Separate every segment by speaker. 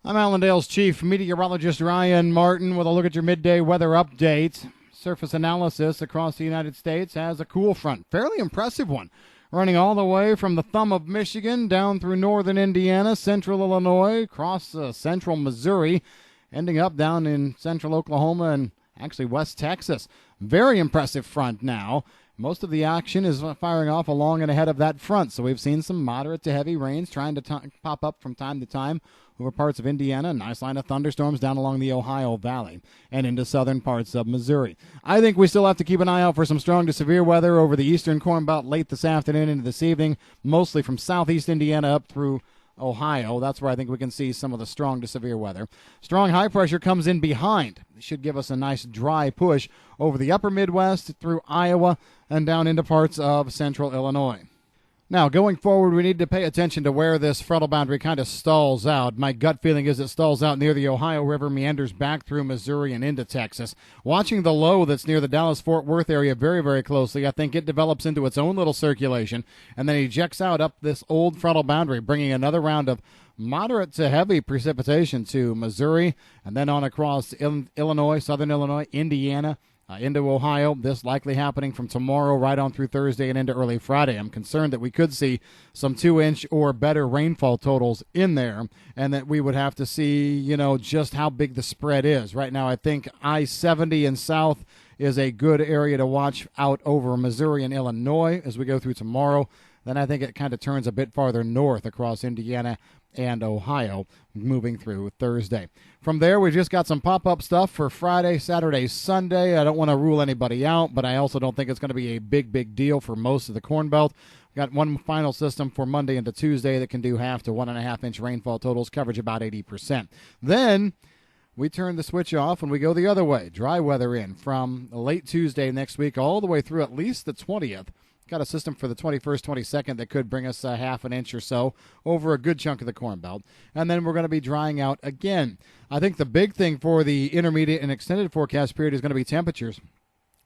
Speaker 1: I'm Allendale's Chief Meteorologist Ryan Martin with a look at your midday weather update. Surface analysis across the United States has a cool front, fairly impressive one, running all the way from the thumb of Michigan down through northern Indiana, central Illinois, across central Missouri, ending up down in central Oklahoma and actually West Texas. Very impressive front now. Most of the action is firing off along and ahead of that front, so we've seen some moderate to heavy rains trying to pop up from time to time over parts of Indiana. Nice line of thunderstorms down along the Ohio Valley and into southern parts of Missouri. I think we still have to keep an eye out for some strong to severe weather over the eastern Corn Belt late this afternoon into this evening, mostly from southeast Indiana up through Ohio. That's where I think we can see some of the strong to severe weather. Strong high pressure comes in behind. It should give us a nice dry push over the upper Midwest through Iowa and down into parts of central Illinois. Now, going forward, we need to pay attention to where this frontal boundary kind of stalls out. My gut feeling is it stalls out near the Ohio River, meanders back through Missouri and into Texas. Watching the low that's near the Dallas-Fort Worth area very, very closely, I think it develops into its own little circulation and then ejects out up this old frontal boundary, bringing another round of moderate to heavy precipitation to Missouri and then on across Illinois, southern Illinois, Indiana, into Ohio. This likely happening from tomorrow right on through Thursday and into early Friday. I'm concerned that we could see some 2-inch or better rainfall totals in there and that we would have to see, just how big the spread is. Right now, I think I-70 and south is a good area to watch out over Missouri and Illinois as we go through tomorrow. Then I think it kind of turns a bit farther north across Indiana and Ohio moving through Thursday. From there, we've just got some pop-up stuff for Friday, Saturday, Sunday. I don't want to rule anybody out, but I also don't think it's going to be a big deal for most of the Corn Belt. We've got one final system for Monday into Tuesday that can do 1/2 to 1.5-inch rainfall totals, coverage about 80%. Then we turn the switch off and we go the other way. Dry weather in from late Tuesday next week all the way through at least the 20th. Got a system for the 21st, 22nd that could bring us 1/2 inch or so over a good chunk of the Corn Belt. And then we're going to be drying out again. I think the big thing for the intermediate and extended forecast period is going to be temperatures.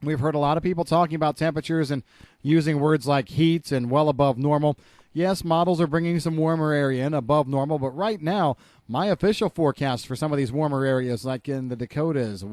Speaker 1: We've heard a lot of people talking about temperatures and using words like heat and well above normal. Yes, models are bringing some warmer area in above normal, but right now, my official forecast for some of these warmer areas, like in the Dakotas,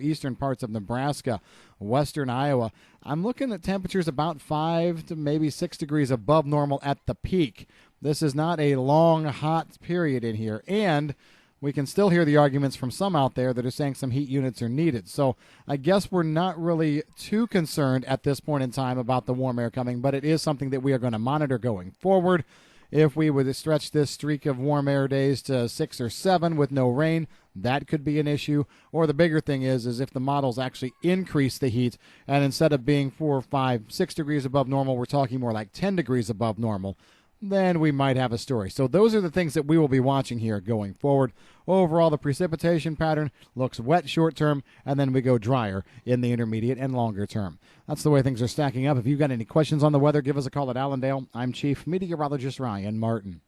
Speaker 1: eastern parts of Nebraska, western Iowa, I'm looking at temperatures about 5 to maybe 6 degrees above normal at the peak. This is not a long, hot period in here, and we can still hear the arguments from some out there that are saying some heat units are needed. So I guess we're not really too concerned at this point in time about the warm air coming, but it is something that we are going to monitor going forward. If we were to stretch this streak of warm air days to 6 or 7 with no rain, that could be an issue. Or the bigger thing is if the models actually increase the heat, and instead of being 4, 5, 6 degrees above normal, we're talking more like 10 degrees above normal, then we might have a story. So those are the things that we will be watching here going forward. Overall, the precipitation pattern looks wet short term, and then we go drier in the intermediate and longer term. That's the way things are stacking up. If you've got any questions on the weather, give us a call at Allendale. I'm Chief Meteorologist Ryan Martin.